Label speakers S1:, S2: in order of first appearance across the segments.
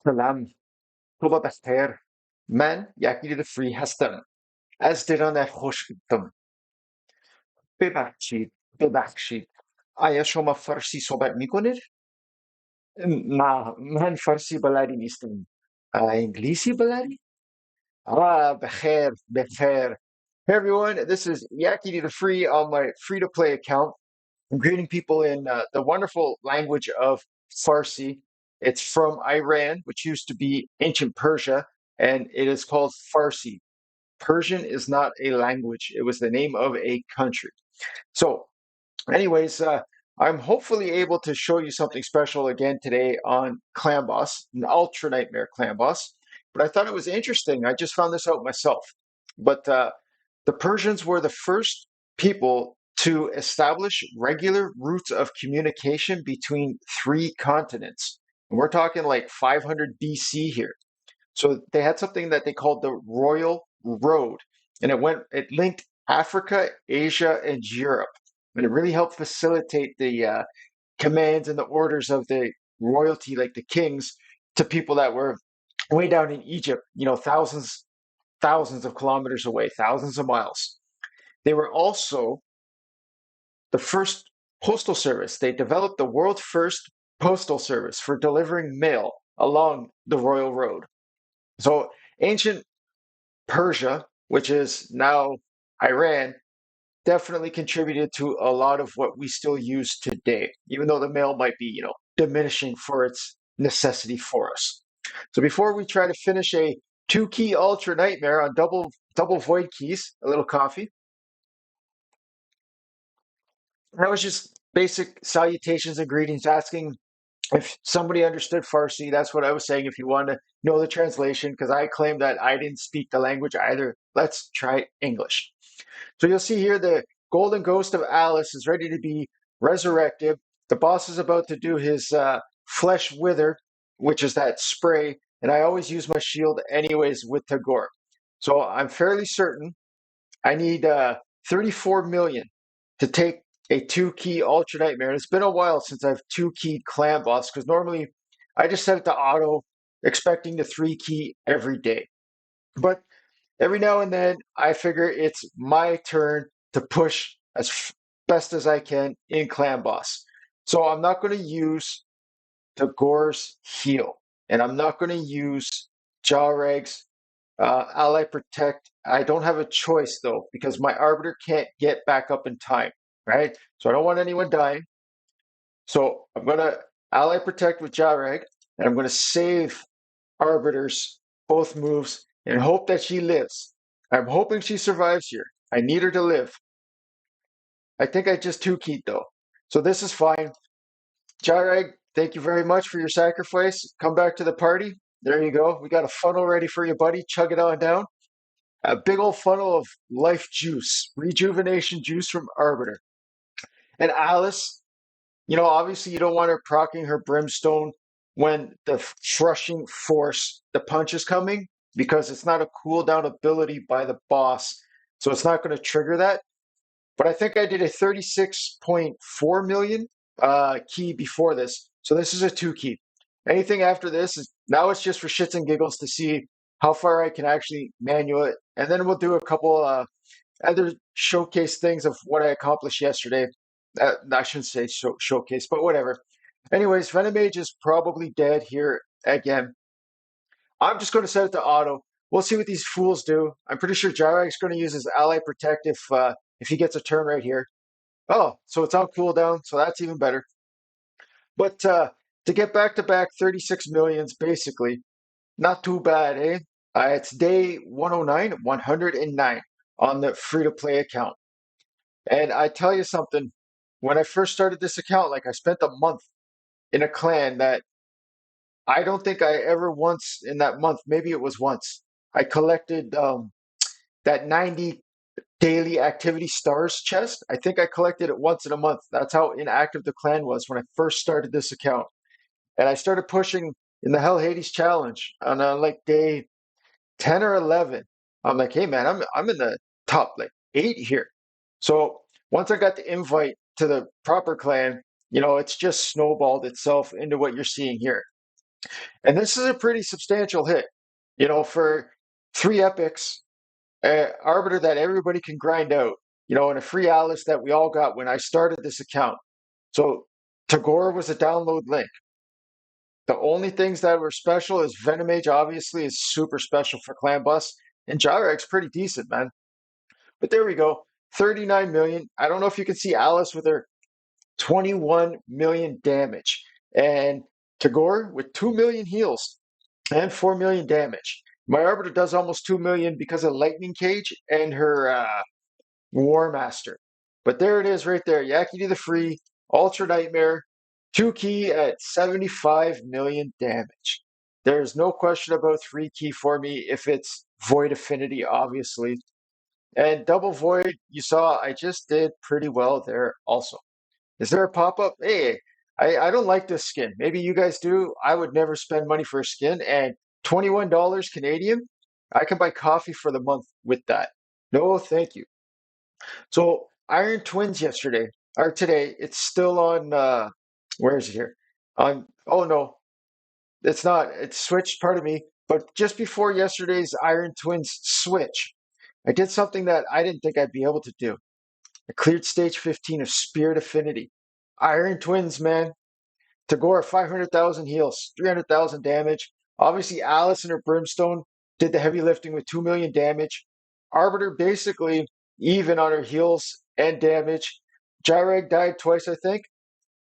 S1: سلام صبح بخیر من یکی فری هستم از دیدن خوشم ببخشید آیا شما فارسی صحبت میکنید؟ نه من فارسی بلدی نیستم انگلیسی بلدی؟ بخیر. Hey everyone, this is Yaki the Free on my free to play account. I'm greeting people in the wonderful language of Farsi. It's from Iran, which used to be ancient Persia, and it is called Farsi. Persian is not a language, it was the name of a country. So, anyways, I'm hopefully able to show you something special again today on Clan Boss, an Ultra Nightmare Clan Boss. But I thought it was interesting. I just found this out myself. But the Persians were the first people to establish regular routes of communication between three continents. And we're talking like 500 BC here. So they had something that they called the Royal Road, and it linked Africa, Asia, and Europe, and it really helped facilitate the commands and the orders of the royalty, like the kings, to people that were way down in Egypt, thousands of kilometers away, thousands of miles. They were also the first postal service. They developed the world's first postal service for delivering mail along the Royal Road. So ancient Persia, which is now Iran, definitely contributed to a lot of what we still use today, even though the mail might be, diminishing for its necessity for us. So before we try to finish a two-key ultra nightmare on double void keys, a little coffee. That was just basic salutations and greetings, asking if somebody understood Farsi. That's what I was saying. If you want to know the translation, because I claim that I didn't speak the language either. Let's try English. So you'll see here the golden ghost of Alice is ready to be resurrected. The boss is about to do his flesh wither, which is that spray. And I always use my shield anyways with Tagore. So I'm fairly certain I need 34 million to take a two-key Ultra Nightmare. And it's been a while since I've two-keyed Clan Boss, because normally I just set it to auto, expecting the three-key every day. But every now and then, I figure it's my turn to push as best as I can in Clan Boss. So I'm not going to use Tagore's heal, and I'm not going to use Jawreg's Ally Protect. I don't have a choice though, because my Arbiter can't get back up in time, right? So I don't want anyone dying. So I'm going to Ally Protect with Jawreg, and I'm going to save Arbiter's both moves and hope that she lives. I'm hoping she survives here. I need her to live. I think I just two-keyed though. So this is fine. Jawreg, thank you very much for your sacrifice. Come back to the party. There you go. We got a funnel ready for you, buddy. Chug it on down. A big old funnel of life juice, rejuvenation juice from Arbiter. And Alice, obviously you don't want her proccing her brimstone when the crushing force, the punch is coming, because it's not a cooldown ability by the boss. So it's not going to trigger that. But I think I did a 36.4 million key before this. So this is a two key. Anything after this is now it's just for shits and giggles to see how far I can actually manual it. And then we'll do a couple other showcase things of what I accomplished yesterday. I shouldn't say showcase, but whatever. Anyways, Venomage is probably dead here again. I'm just going to set it to auto. We'll see what these fools do. I'm pretty sure Jyrag's going to use his Ally Protect if he gets a turn right here. Oh, so it's on cooldown, so that's even better. But to get back 36 millions, basically, not too bad, eh? It's day 109, 109 on the free-to-play account. And I tell you something, when I first started this account, like I spent a month in a clan that I don't think I ever once in that month, maybe it was once, I collected that 90 daily activity stars chest. I think I collected it once in a month. That's how inactive the clan was when I first started this account. And I started pushing in the Hell Hades challenge on like day 10 or 11. I'm like, hey man, I'm in the top like 8 here. So once I got the invite to the proper clan, it's just snowballed itself into what you're seeing here. And this is a pretty substantial hit, for three epics, Arbiter that everybody can grind out, and a free Alice that we all got when I started this account. So Tagore was a download link. The only things that were special is Venomage, obviously, is super special for Clan Boss, and Gyrek's pretty decent, man. But there we go. 39 million. I don't know if you can see Alice with her 21 million damage. And Tagore with 2 million heals and 4 million damage. My Arbiter does almost 2 million because of Lightning Cage and her War Master. But there it is right there. Yakety the Free, Ultra Nightmare, 2 key at 75 million damage. There's no question about 3 key for me if it's Void Affinity, obviously. And Double Void, you saw I just did pretty well there also. Is there a pop-up? Hey, I don't like this skin. Maybe you guys do. I would never spend money for a skin. And $21 Canadian, I can buy coffee for the month with that. No, thank you. So Iron Twins yesterday, or today, it's still on, where is it here? Oh no, it's not. It's switched, pardon me. But just before yesterday's Iron Twins switch, I did something that I didn't think I'd be able to do. I cleared stage 15 of Spirit Affinity. Iron Twins, man. Tagore, 500,000 heals, 300,000 damage. Obviously, Alice and her Brimstone did the heavy lifting with 2 million damage. Arbiter basically even on her heals and damage. Jyreg died twice, I think.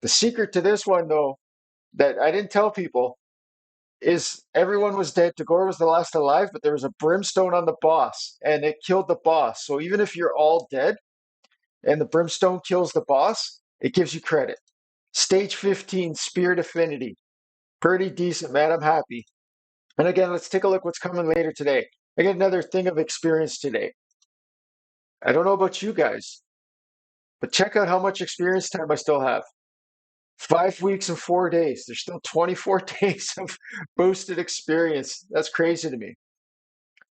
S1: The secret to this one, though, that I didn't tell people is everyone was dead. Tagore was the last alive, but there was a Brimstone on the boss, and it killed the boss. So even if you're all dead and the Brimstone kills the boss, it gives you credit. Stage 15, Spirit Affinity. Pretty decent, man. I'm happy. And again, let's take a look what's coming later today. I get another thing of experience today. I don't know about you guys, but check out how much experience time I still have. 5 weeks and 4 days. There's still 24 days of boosted experience. That's crazy to me.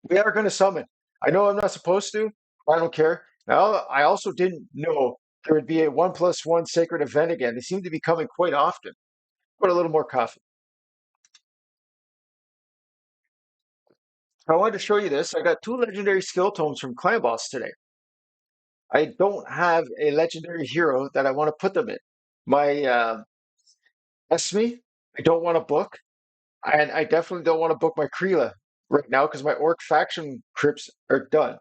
S1: We are going to summon. I know I'm not supposed to. I don't care. Now, I also didn't know there would be a 1+1 sacred event again. They seem to be coming quite often. Put a little more coffee. I wanted to show you this. I got 2 legendary skill tomes from Clan Boss today. I don't have a legendary hero that I want to put them in. My Esme, I don't want to book. And I definitely don't want to book my Kreela right now because my Orc faction crypts are done.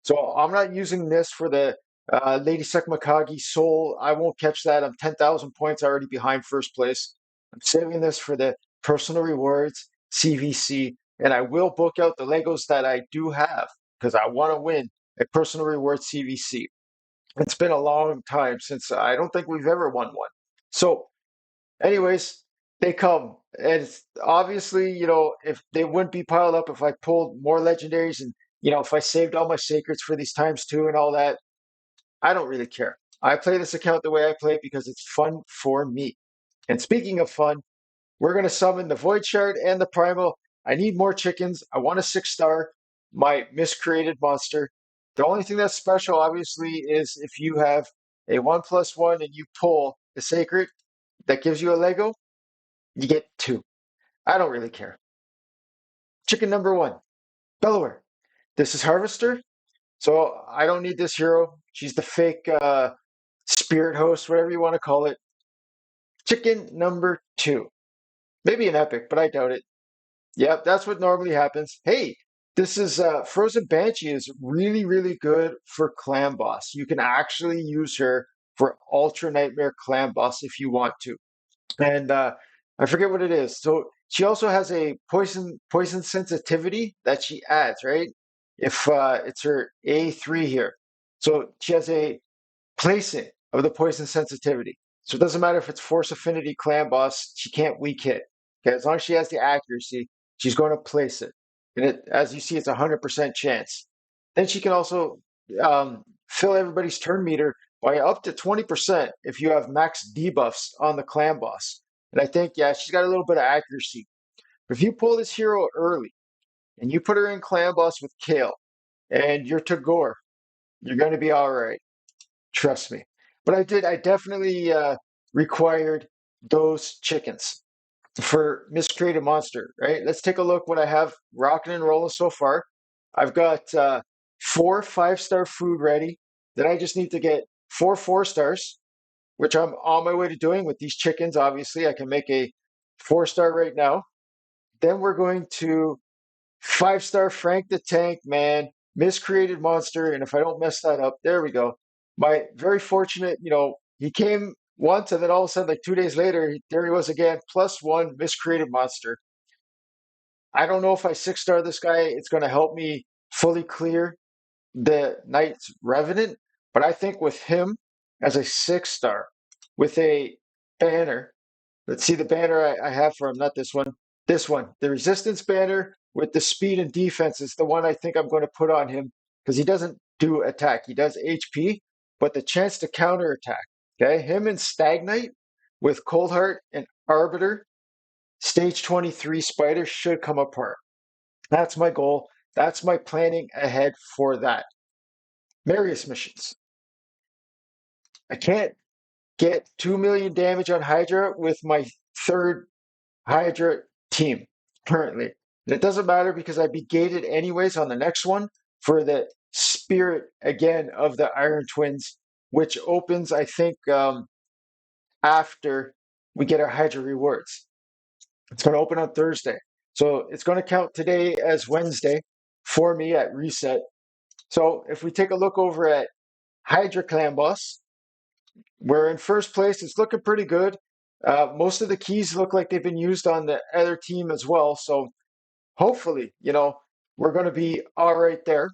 S1: So I'm not using this for the Lady Sekmakagi Soul. I won't catch that. I'm 10,000 points already behind first place. I'm saving this for the personal rewards, CVC, and I will book out the Legos that I do have because I want to win a personal reward CVC. It's been a long time since I don't think we've ever won one. So anyways, they come. And it's obviously, if they wouldn't be piled up if I pulled more legendaries and, if I saved all my sacreds for these times two and all that, I don't really care. I play this account the way I play it because it's fun for me. And speaking of fun, we're going to summon the Void Shard and the Primal. I need more chickens. I want a 6-star, my miscreated monster. The only thing that's special, obviously, is if you have a 1+1 and you pull the sacred that gives you a Lego, you get 2. I don't really care. Chicken number 1, Delaware. This is Harvester, so I don't need this hero. She's the fake spirit host, whatever you want to call it. Chicken number 2. Maybe an epic, but I doubt it. Yep, that's what normally happens. Hey, this is Frozen Banshee is really, really good for Clan Boss. You can actually use her for Ultra Nightmare Clan Boss if you want to. And I forget what it is. So she also has a poison sensitivity that she adds, right? If it's her A3 here. So she has a placing of the poison sensitivity. So it doesn't matter if it's Force Affinity Clan Boss, she can't weak hit. Okay, as long as she has the accuracy, she's going to place it. And as you see, it's 100% chance. Then she can also fill everybody's turn meter by up to 20% if you have max debuffs on the Clan Boss. And I think, yeah, she's got a little bit of accuracy. But if you pull this hero early and you put her in Clan Boss with Kale and you're Tagore, you're going to be all right. Trust me. But I definitely required those chickens. for Miscreated Monster, right? Let's take a look what I have rocking and rolling so far. I've got 4 5-star food ready. Then I just need to get 4 4-stars, which I'm on my way to doing with these chickens. Obviously, I can make a 4-star right now. Then we're going to 5-star Frank the Tank, man, Miscreated Monster. And if I don't mess that up, there we go. My very fortunate, he came once and then all of a sudden, like 2 days later, there he was again, +1 Miscreated Monster. I don't know if I 6-star this guy, it's going to help me fully clear the Knight's Revenant, but I think with him as a 6-star, with a banner, let's see the banner I have for him, not this one, the Resistance banner with the speed and defense is the one I think I'm going to put on him because he doesn't do attack, he does HP, but the chance to counter attack. Okay, him and Stagnite with Cold Heart and Arbiter, stage 23 Spider should come apart. That's my goal. That's my planning ahead for that. Marius Missions. I can't get 2 million damage on Hydra with my third Hydra team currently. And it doesn't matter because I'd be gated anyways on the next one for the Spirit again of the Iron Twins, which opens, I think, after we get our Hydra rewards. It's going to open on Thursday. So it's going to count today as Wednesday for me at reset. So if we take a look over at Hydra Clan Boss, we're in first place. It's looking pretty good. Most of the keys look like they've been used on the other team as well. So hopefully, we're going to be all right there.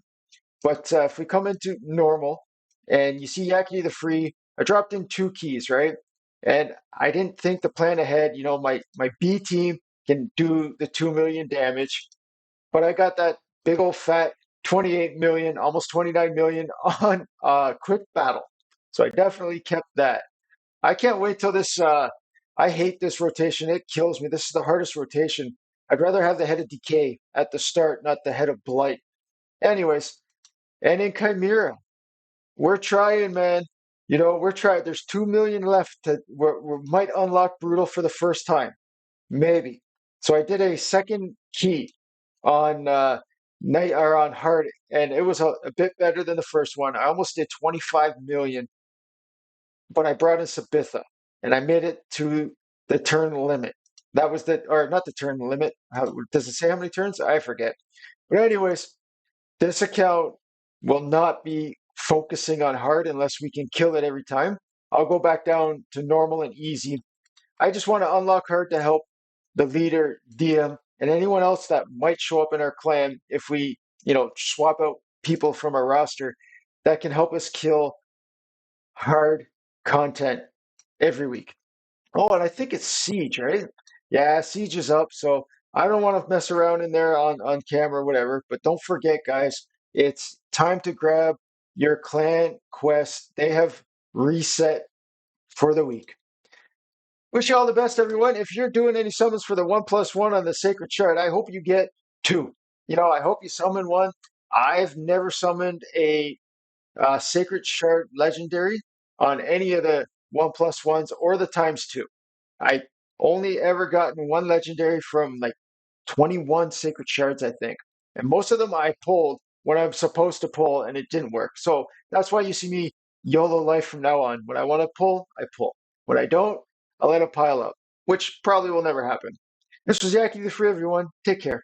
S1: But if we come into normal and you see Yaki the Free, I dropped in 2 keys, right? And I didn't think the plan ahead. My B team can do the 2 million damage, but I got that big old fat 28 million, almost 29 million on quick battle. So I definitely kept that. I can't wait till this. I hate this rotation. It kills me. This is the hardest rotation. I'd rather have the Head of Decay at the start, not the Head of Blight. Anyways, and in Chimera, we're trying, man. We're trying. There's 2 million left. We might unlock Brutal for the first time. Maybe. So I did a second key on night or on hard, and it was a bit better than the first one. I almost did 25 million, but I brought in Sabitha, and I made it to the turn limit. That was or not the turn limit. Does it say how many turns? I forget. But anyways, this account will not be focusing on hard unless we can kill it every time. I'll go back down to normal and easy. I just want to unlock hard to help the leader, DM, and anyone else that might show up in our clan if we, swap out people from our roster that can help us kill hard content every week. Oh, and I think it's Siege, right? Yeah, Siege is up, so I don't want to mess around in there on camera or whatever, but don't forget, guys, it's time to grab your clan quest. They have reset for the week. Wish you all the best, everyone. If you're doing any summons for the 1+1 on the Sacred Shard, I hope you get 2. I hope you summon one. I've never summoned a Sacred Shard Legendary on any of the 1+1s or the ×2. I only ever gotten one Legendary from like 21 Sacred Shards, I think. And most of them I pulled when I'm supposed to pull and it didn't work. So that's why you see me YOLO life from now on. When I want to pull, I pull. When I don't, I let it pile up, which probably will never happen. This was Yaki the Free, everyone. Take care.